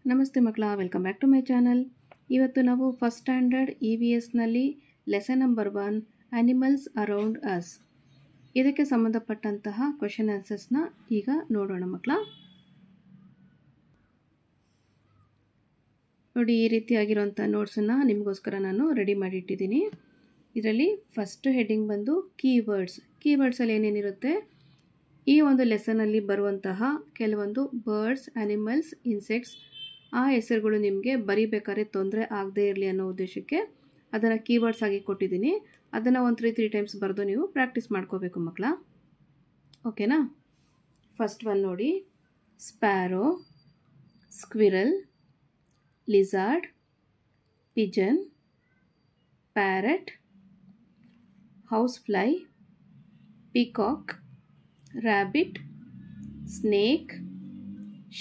ನಮಸ್ತೆ ಮಕ್ಕಳ, welcome back to my channel. ಇವತ್ತು ನಾವು ಫಸ್ಟ್ ಸ್ಟ್ಯಾಂಡರ್ಡ್ EVSನಲ್ಲಿ lesson number 1 animals around us ಇದಕ್ಕೆ ಸಂಬಂಧಪಟ್ಟಂತಹ ಕ್ವೆಶ್ಚನ್ ಆನ್ಸರ್ಸ್ನ ಈಗ ನೋಡೋಣ ಮಕ್ಕಳ. ನೋಡಿ, ಈ ರೀತಿಯಾಗಿರುವಂಥ ನೋಟ್ಸನ್ನು ನಿಮಗೋಸ್ಕರ ನಾನು ರೆಡಿ ಮಾಡಿಟ್ಟಿದ್ದೀನಿ. ಇದರಲ್ಲಿ ಫಸ್ಟ್ ಹೆಡ್ಡಿಂಗ್ ಬಂದು ಕೀವರ್ಡ್ಸಲ್ಲಿ ಏನೇನಿರುತ್ತೆ, ಈ ಒಂದು ಲೆಸನಲ್ಲಿ ಬರುವಂತಹ ಕೆಲವೊಂದು ಬರ್ಡ್ಸ್, ಅನಿಮಲ್ಸ್, ಇನ್ಸೆಕ್ಟ್ಸ್ ಆ ಹೆಸರುಗಳು ನಿಮಗೆ ಬರಿಬೇಕಾದ್ರೆ ತೊಂದರೆ ಆಗದೇ ಇರಲಿ ಅನ್ನೋ ಉದ್ದೇಶಕ್ಕೆ ಅದನ್ನು ಕೀವರ್ಡ್ಸ್ ಆಗಿ ಕೊಟ್ಟಿದ್ದೀನಿ. ಅದನ್ನು 3 ಟೈಮ್ಸ್ ಬರೆದು ನೀವು ಪ್ರಾಕ್ಟೀಸ್ ಮಾಡ್ಕೋಬೇಕು ಮಕ್ಕಳ. ಓಕೆನಾ? ಫಸ್ಟ್ ಒನ್ ನೋಡಿ, sparrow, squirrel, lizard, Pigeon, parrot, house fly, peacock, rabbit, snake,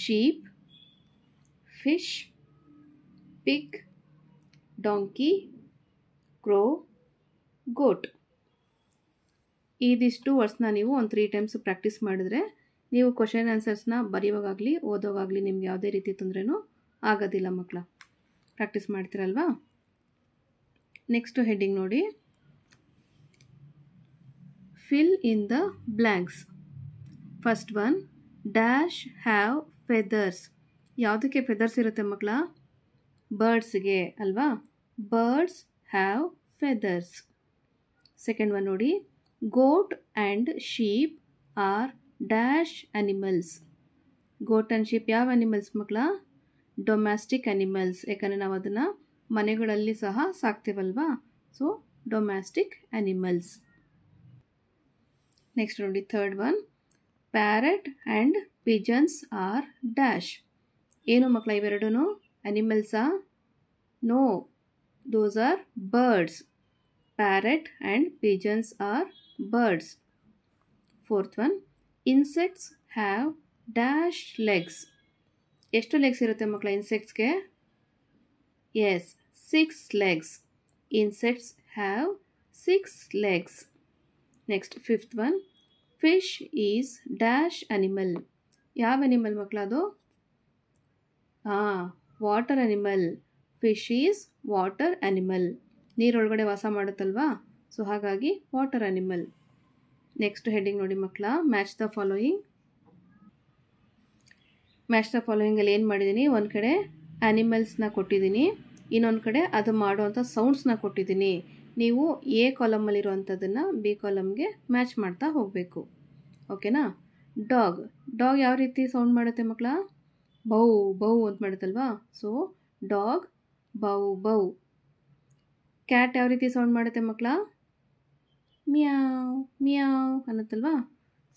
sheep, fish, pig, donkey, crow, goat. ಇದಿಷ್ಟು ವರ್ಡ್ಸ್ನ ನೀವು 3 ಟೈಮ್ಸ್ ಪ್ರಾಕ್ಟೀಸ್ ಮಾಡಿದ್ರೆ ನೀವು ಕ್ವಶನ್ ಆನ್ಸರ್ಸ್ನ ಬರೆಯುವಾಗಲಿ ಓದೋವಾಗಲಿ ನಿಮ್ಗೆ ಯಾವುದೇ ರೀತಿ ತೊಂದರೆನೂ ಆಗೋದಿಲ್ಲ ಮಕ್ಕಳ. ಪ್ರಾಕ್ಟೀಸ್ ಮಾಡ್ತೀರಲ್ವಾ? ನೆಕ್ಸ್ಟ್ ಹೆಡ್ಡಿಂಗ್ ನೋಡಿ, fill in the blanks. First one, dash have feathers. ಯಾವುದಕ್ಕೆ ಫೆದರ್ಸ್ ಇರುತ್ತೆ ಮಕ್ಕಳ? ಬರ್ಡ್ಸ್ಗೆ ಅಲ್ವಾ? Birds have feathers. Second one ನೋಡಿ, goat and sheep are dash animals. Goat and sheep ಯಾವ ಅನಿಮಲ್ಸ್ ಮಕ್ಕಳ? Domestic animals. ಯಾಕಂದರೆ ನಾವು ಅದನ್ನು ಮನೆಗಳಲ್ಲಿ ಸಹ ಸಾಕ್ತೇವಲ್ವಾ, ಸೊ ಡೊಮ್ಯಾಸ್ಟಿಕ್ ಅನಿಮಲ್ಸ್. ನೆಕ್ಸ್ಟ್ ನೋಡಿ, third one, parrot and pigeons are dash. ಏನು ಮಕ್ಕಳ ಇವೆರಡೂ ಅನಿಮಲ್ಸಾ? No, those are birds. Parrot and pigeons are birds. Fourth one, insects have dash legs. ಎಷ್ಟು ಲೆಗ್ಸ್ ಇರುತ್ತೆ ಮಕ್ಕಳ ಇನ್ಸೆಕ್ಟ್ಸ್ಗೆ? Yes, 6 legs. Insects have 6 legs. Next fifth one, fish is dash animal. ಯಾವ animal ಮಕ್ಕಳ ಅದು? Water animal. Fish is water animal. ನೀರೊಳಗಡೆ ವಾಸ ಮಾಡುತ್ತಲ್ವಾ, ಸೊ ಹಾಗಾಗಿ ವಾಟರ್ ಅನಿಮಲ್. ನೆಕ್ಸ್ಟ್ ಹೆಡ್ಡಿಂಗ್ ನೋಡಿ ಮಕ್ಕಳ, match the following. Match the ಫಾಲೋಯಿಂಗಲ್ಲಿ ಏನು ಮಾಡಿದ್ದೀನಿ, ಒಂದು ಕಡೆ ಅನಿಮಲ್ಸ್ನ ಕೊಟ್ಟಿದ್ದೀನಿ, ಇನ್ನೊಂದು ಕಡೆ ಅದು ಮಾಡುವಂಥ ಸೌಂಡ್ಸ್ನ ಕೊಟ್ಟಿದ್ದೀನಿ. ನೀವು ಎ ಕಾಲಮಲ್ಲಿರುವಂಥದ್ದನ್ನು ಬಿ ಕಾಲಮ್ಗೆ ಮ್ಯಾಚ್ ಮಾಡ್ತಾ ಹೋಗಬೇಕು. ಓಕೆನಾ? ಡಾಗ್ ಯಾವ ರೀತಿ ಸೌಂಡ್ ಮಾಡುತ್ತೆ ಮಕ್ಕಳ? ಬೌ ಬೌ ಅಂತ ಮಾಡುತ್ತಲ್ವಾ, so dog bow bow. Cat ಯಾವ ರೀತಿ ಸೌಂಡ್ ಮಾಡುತ್ತೆ ಮಕ್ಕಳ? ಮಿಯಾವ್ ಮಿಯಾವ್ ಅನ್ನುತ್ತಲ್ವಾ,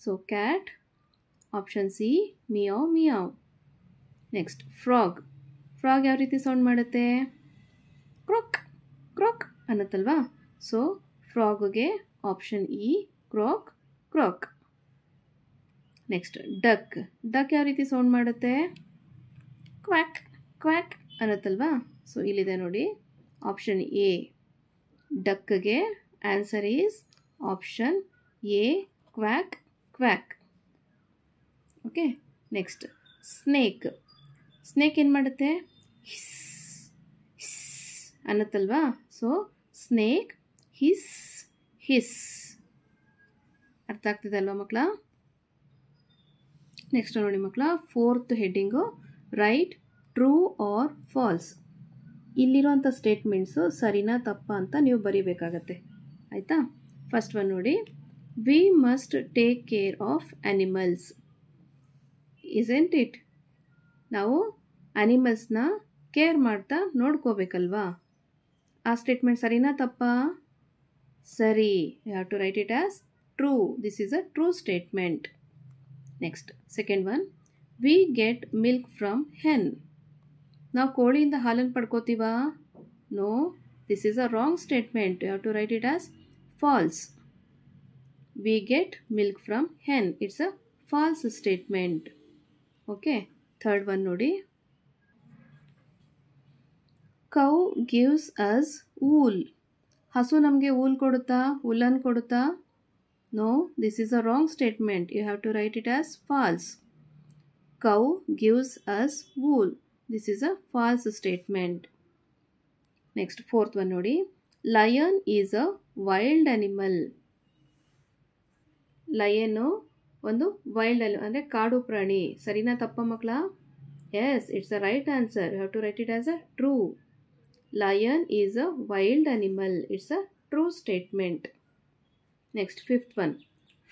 so cat, option C, meow meow. Next frog ಯಾವ ರೀತಿ ಸೌಂಡ್ ಮಾಡುತ್ತೆ? ಕ್ರಾಕ್ ಕ್ರಾಕ್ ಅನ್ನುತ್ತಲ್ವಾ, ಸೊ ಫ್ರಾಗ್ಗೆ option E, croak croak. Next duck ಯಾವ ರೀತಿ ಸೌಂಡ್ ಮಾಡುತ್ತೆ? ಕ್ವ್ಯಾಕ್ ಕ್ವ್ಯಾಕ್ ಅನ್ನುತ್ತಲ್ವಾ, ಸೊ ಇಲ್ಲಿದೆ ನೋಡಿ ಆಪ್ಷನ್ ಎ. ಡಕ್ಗೆ answer is option A, quack quack. Okay. Next snake ಏನು ಮಾಡುತ್ತೆ? ಹಿಸ್ ಹಿಸ್ ಅನ್ನುತ್ತಲ್ವಾ, ಸೊ ಸ್ನೇಕ್ ಹಿಸ್ ಹಿಸ್. ಅರ್ಥ ಆಗ್ತಿದೆ ಅಲ್ವಾ ಮಕ್ಕಳ? ನೆಕ್ಸ್ಟ್ ನೋಡಿ ಮಕ್ಕಳ, fourth heading, write true or false. ಇಲ್ಲಿರುವಂಥ ಸ್ಟೇಟ್ಮೆಂಟ್ಸು ಸರಿನಾ ತಪ್ಪಾ ಅಂತ ನೀವು ಬರೀಬೇಕಾಗತ್ತೆ. ಆಯಿತಾ? ಫಸ್ಟ್ ಒನ್ ನೋಡಿ, we must take care of animals. Isn't it? ನಾವು ಅನಿಮಲ್ಸ್ನ ಕೇರ್ ಮಾಡ್ತಾ ನೋಡ್ಕೋಬೇಕಲ್ವಾ? ಆ ಸ್ಟೇಟ್ಮೆಂಟ್ ಸರಿನಾ ತಪ್ಪಾ? ಸರಿ. You have to write it as true. This is a true statement. Next second one, we get milk from hen. ನಾವು ಕೋಳಿಯಿಂದ ಹಾಲನ್ನು ಪಡ್ಕೋತೀವಾ? No, this is a wrong statement. You have to write it as false. We get milk from hen, it's a false statement. Okay. Third one ನೋಡಿ, cow gives us wool. ಹಸು ನಮಗೆ wool ಕೊಡುತ್ತಾ? ಉಲ್ಲನ್ ಕೊಡುತ್ತಾ? No, this is a wrong statement. You have to write it as false. Cow gives us wool. This is a false statement. Next fourth one ನೋಡಿ, lion is a wild animal. ಲಯನ್ನು ಒಂದು wild ಅಂದರೆ ಕಾಡು ಪ್ರಾಣಿ. ಸರಿನಾ ತಪ್ಪ ಮಕ್ಕಳ? Yes, it's a right answer. You have to write it as a true. Lion is a wild animal. It's a true statement. Next fifth one,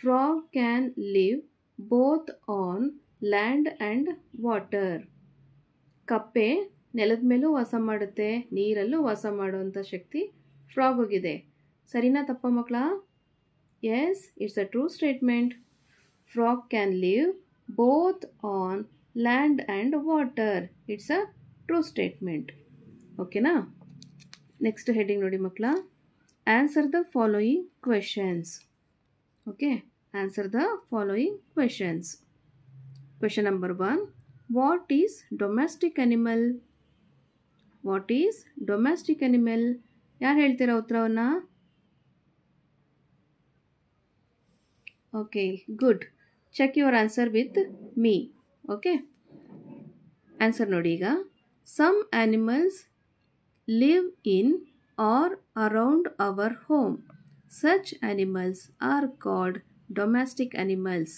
frog can live both on land and water. ಕಪ್ಪೆ ನೆಲದ ಮೇಲೂ ವಾಸ ಮಾಡುತ್ತೆ, ನೀರಲ್ಲೂ ವಾಸ ಮಾಡುವಂಥ ಶಕ್ತಿ ಫ್ರಾಗೋಗಿದೆ. ಸರಿನಾ ತಪ್ಪ ಮಕ್ಕಳ? Yes, it's a true statement. Frog can live both on land and water. It's a true statement. ಓಕೆನಾ? ನೆಕ್ಸ್ಟ್ ಹೆಡ್ಡಿಂಗ್ ನೋಡಿ ಮಕ್ಕಳ, answer the following questions. Okay, answer the following questions. Question number 1, what is domestic animal? What is domestic animal? ಯಾರು ಹೇಳ್ತೀರಾ ಉತ್ತರವನ್ನು? Okay, good. Check your answer with me. Okay, answer ನೋಡಿ ಈಗ. Some animals live in or around our home. Such animals are called domestic animals.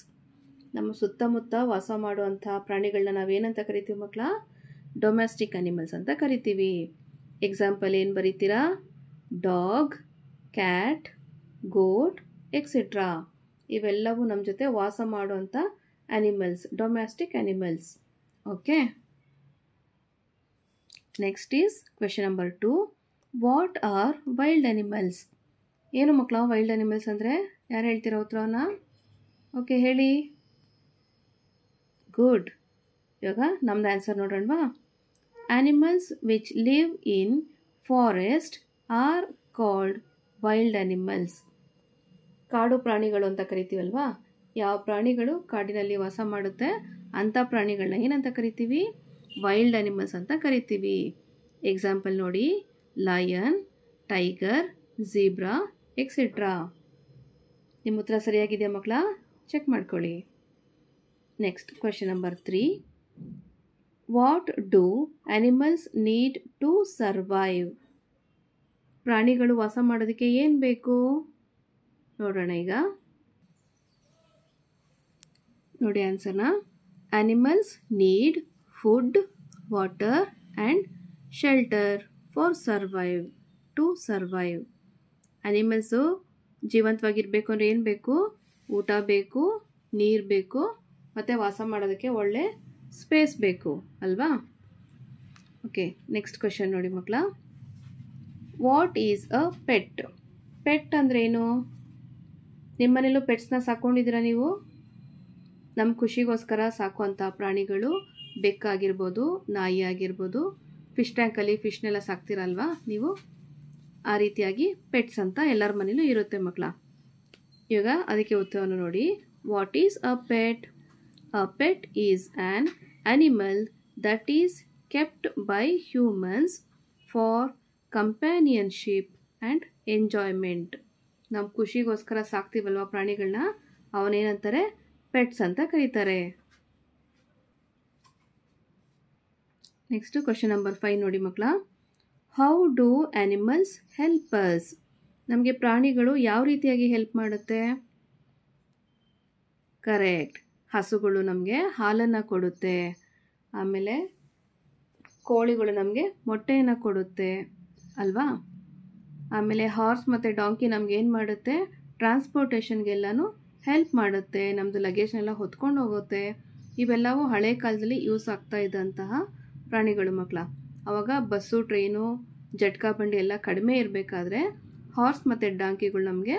ನಮ್ಮ ಸುತ್ತಮುತ್ತ ವಾಸ ಮಾಡುವಂಥ ಪ್ರಾಣಿಗಳನ್ನ ನಾವೇನಂತ ಕರಿತೀವಿ ಮಕ್ಕಳ? ಡೊಮೆಸ್ಟಿಕ್ ಅನಿಮಲ್ಸ್ ಅಂತ ಕರಿತೀವಿ. ಎಕ್ಸಾಂಪಲ್ ಏನು ಬರೀತೀರಾ? ಡಾಗ್, ಕ್ಯಾಟ್, ಗೋಟ್, ಎಕ್ಸೆಟ್ರಾ. ಇವೆಲ್ಲವೂ ನಮ್ಮ ಜೊತೆ ವಾಸ ಮಾಡುವಂಥ animals, domestic animals. Okay, next is question number 2, what are wild animals? ಏನು ಮಕ್ಕಳ ವೈಲ್ಡ್ ಅನಿಮಲ್ಸ್ ಅಂದರೆ? ಯಾರು ಹೇಳ್ತೀರಾ ಉತ್ತರವನ್ನು? ಓಕೆ, ಹೇಳಿ. ಗುಡ್. ಇವಾಗ ನಮ್ದು ಆನ್ಸರ್ ನೋಡೋಣವಾ? Animals which live in forest are called wild animals. ಕಾಡು ಪ್ರಾಣಿಗಳು ಅಂತ ಕರಿತೀವಲ್ವಾ? ಯಾವ ಪ್ರಾಣಿಗಳು ಕಾಡಿನಲ್ಲಿ ವಾಸ ಮಾಡುತ್ತೆ ಅಂಥ ಪ್ರಾಣಿಗಳನ್ನ ಏನಂತ ಕರಿತೀವಿ? ವೈಲ್ಡ್ ಅನಿಮಲ್ಸ್ ಅಂತ ಕರಿತೀವಿ. ಎಕ್ಸಾಂಪಲ್ ನೋಡಿ, ಲಯನ್, ಟೈಗರ್, ಝೀಬ್ರಾ, ಎಕ್ಸೆಟ್ರಾ. ನಿಮ್ಮ ಉತ್ತರ ಸರಿಯಾಗಿದೆಯಾ ಮಕ್ಕಳ? ಚೆಕ್ ಮಾಡ್ಕೊಳ್ಳಿ. Next question number 3, what do animals need to survive? ಪ್ರಾಣಿಗಳು ವಾಸ ಮಾಡೋದಕ್ಕೆ ಏನು ಬೇಕು ನೋಡೋಣ ಈಗ. ನೋಡಿ ಆನ್ಸರ್ನ. Animals need food, water and shelter for survive, to survive. Animals ಜೀವಂತವಾಗಿರಬೇಕು ಅಂದರೆ ಏನು ಬೇಕು? ಊಟ ಬೇಕು, ನೀರು ಬೇಕು, ಮತ್ತು ವಾಸ ಮಾಡೋದಕ್ಕೆ ಒಳ್ಳೆ ಸ್ಪೇಸ್ ಬೇಕು ಅಲ್ವಾ? ಓಕೆ, ನೆಕ್ಸ್ಟ್ ಕ್ವೆಶನ್ ನೋಡಿ ಮಕ್ಕಳ. What is a pet? Pet ಅಂದ್ರೇನು? ನಿಮ್ಮನೇಲೂ ಪೆಟ್ಸ್ನ ಸಾಕೊಂಡಿದ್ದೀರಾ ನೀವು? ನಮ್ಮ ಖುಷಿಗೋಸ್ಕರ ಸಾಕುವಂಥ ಪ್ರಾಣಿಗಳು ಬೆಕ್ಕಾಗಿರ್ಬೋದು, ನಾಯಿ ಆಗಿರ್ಬೋದು, ಫಿಶ್ ಟ್ಯಾಂಕಲ್ಲಿ ಫಿಶ್ನೆಲ್ಲ ಸಾಕ್ತಿರಲ್ವಾ ನೀವು? ಆ ರೀತಿಯಾಗಿ ಪೆಟ್ಸ್ ಅಂತ ಎಲ್ಲರ ಮನೇಲೂ ಇರುತ್ತೆ ಮಕ್ಕಳ. ಇವಾಗ ಅದಕ್ಕೆ ಉತ್ತರವನ್ನು ನೋಡಿ. What is a pet? A pet is an animal that is kept by humans for companionship and enjoyment. ನಮ್ಮ ಖುಷಿಗೋಸ್ಕರ ಸಾಕ್ತೀವಲ್ವ ಪ್ರಾಣಿಗಳನ್ನ, ಅವನೇನಂತಾರೆ? ಪೆಟ್ಸ್ ಅಂತ ಕರೀತಾರೆ. ನೆಕ್ಸ್ಟು ಕ್ವೆಶನ್ ನಂಬರ್ 5 ನೋಡಿ ಮಕ್ಕಳ. How do animals help us? ನಮಗೆ ಪ್ರಾಣಿಗಳು ಯಾವ ರೀತಿಯಾಗಿ ಹೆಲ್ಪ್ ಮಾಡುತ್ತೆ? ಕರೆಕ್ಟ್. ಹಸುಗಳು ನಮಗೆ ಹಾಲನ್ನು ಕೊಡುತ್ತೆ, ಆಮೇಲೆ ಕೋಳಿಗಳು ನಮಗೆ ಮೊಟ್ಟೆಯನ್ನು ಕೊಡುತ್ತೆ ಅಲ್ವಾ? ಆಮೇಲೆ ಹಾರ್ಸ್ ಮತ್ತು ಡಾಂಕಿ ನಮ್ಗೆ ಏನು ಮಾಡುತ್ತೆ? ಟ್ರಾನ್ಸ್ಪೋರ್ಟೇಷನ್ಗೆಲ್ಲನೂ ಹೆಲ್ಪ್ ಮಾಡುತ್ತೆ, ನಮ್ಮದು ಲಗೇಜ್ನೆಲ್ಲ ಹೊತ್ಕೊಂಡು ಹೋಗುತ್ತೆ. ಇವೆಲ್ಲವೂ ಹಳೆ ಕಾಲದಲ್ಲಿ ಯೂಸ್ ಆಗ್ತಾ ಇದ್ದಂತಹ ಪ್ರಾಣಿಗಳು ಮಕ್ಕಳ. ಆವಾಗ ಬಸ್ಸು, ಟ್ರೈನು, ಜಟ್ಕಾ ಬಂಡಿ ಎಲ್ಲ ಕಡಿಮೆ ಇರಬೇಕಾದ್ರೆ ಹಾರ್ಸ್ ಮತ್ತು ಡಾಂಕಿಗಳು ನಮಗೆ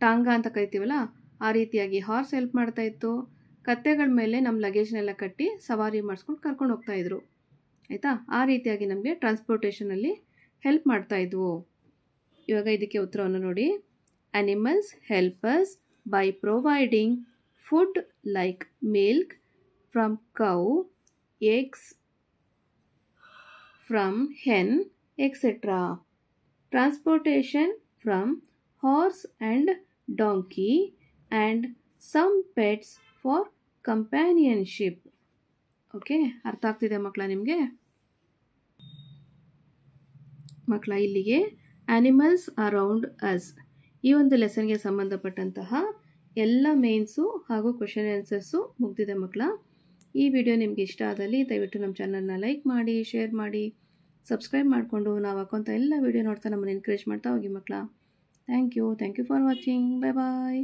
ಟಾಂಗ ಅಂತ ಕರಿತೀವಲ್ಲ, ಆ ರೀತಿಯಾಗಿ ಹಾರ್ಸ್ ಹೆಲ್ಪ್ ಮಾಡ್ತಾ ಇತ್ತು. ಕತ್ತೆಗಳ ಮೇಲೆ ನಮ್ಮ ಲಗೇಜ್ನೆಲ್ಲ ಕಟ್ಟಿ ಸವಾರಿ ಮಾಡಿಸ್ಕೊಂಡು ಕರ್ಕೊಂಡು ಹೋಗ್ತಾಯಿದ್ರು ಆಯಿತಾ? ಆ ರೀತಿಯಾಗಿ ನಮಗೆ ಟ್ರಾನ್ಸ್ಪೋರ್ಟೇಷನಲ್ಲಿ ಹೆಲ್ಪ್ ಮಾಡ್ತಾಯಿದ್ವು. ಇವಾಗ ಇದಕ್ಕೆ ಉತ್ತರವನ್ನು ನೋಡಿ. Animals help us by providing food like milk from cow, eggs from hen, etc. Transportation from horse and donkey, and some pets for companionship. Okay, ಅರ್ಥ ಆಗ್ತಿದೆ ಮಕ್ಕಳ ನಿಮಗೆ? ಮಕ್ಕಳ ಇಲ್ಲಿಗೆ ಆ್ಯನಿಮಲ್ಸ್ ಅರೌಂಡ್ ಅಸ್ ಈ ಒಂದು ಲೆಸನ್ಗೆ ಸಂಬಂಧಪಟ್ಟಂತಹ ಎಲ್ಲ ಮೇನ್ಸು ಹಾಗೂ ಕ್ವೆಶನ್ ಆನ್ಸರ್ಸು ಮುಗ್ದಿದೆ ಮಕ್ಕಳ. ಈ ವಿಡಿಯೋ ನಿಮಗೆ ಇಷ್ಟ ಆದಲ್ಲಿ ದಯವಿಟ್ಟು ನಮ್ಮ ಚಾನಲ್ನ ಲೈಕ್ ಮಾಡಿ, ಶೇರ್ ಮಾಡಿ, ಸಬ್ಸ್ಕ್ರೈಬ್ ಮಾಡಿಕೊಂಡು ನಾವು ಹಾಕೋಂಥ ಎಲ್ಲ ವಿಡಿಯೋ ನೋಡ್ತಾ ನಮ್ಮನ್ನು ಎನ್ಕರೇಜ್ ಮಾಡ್ತಾ ಹೋಗಿ ಮಕ್ಕಳ. Thank you for watching. Bye bye.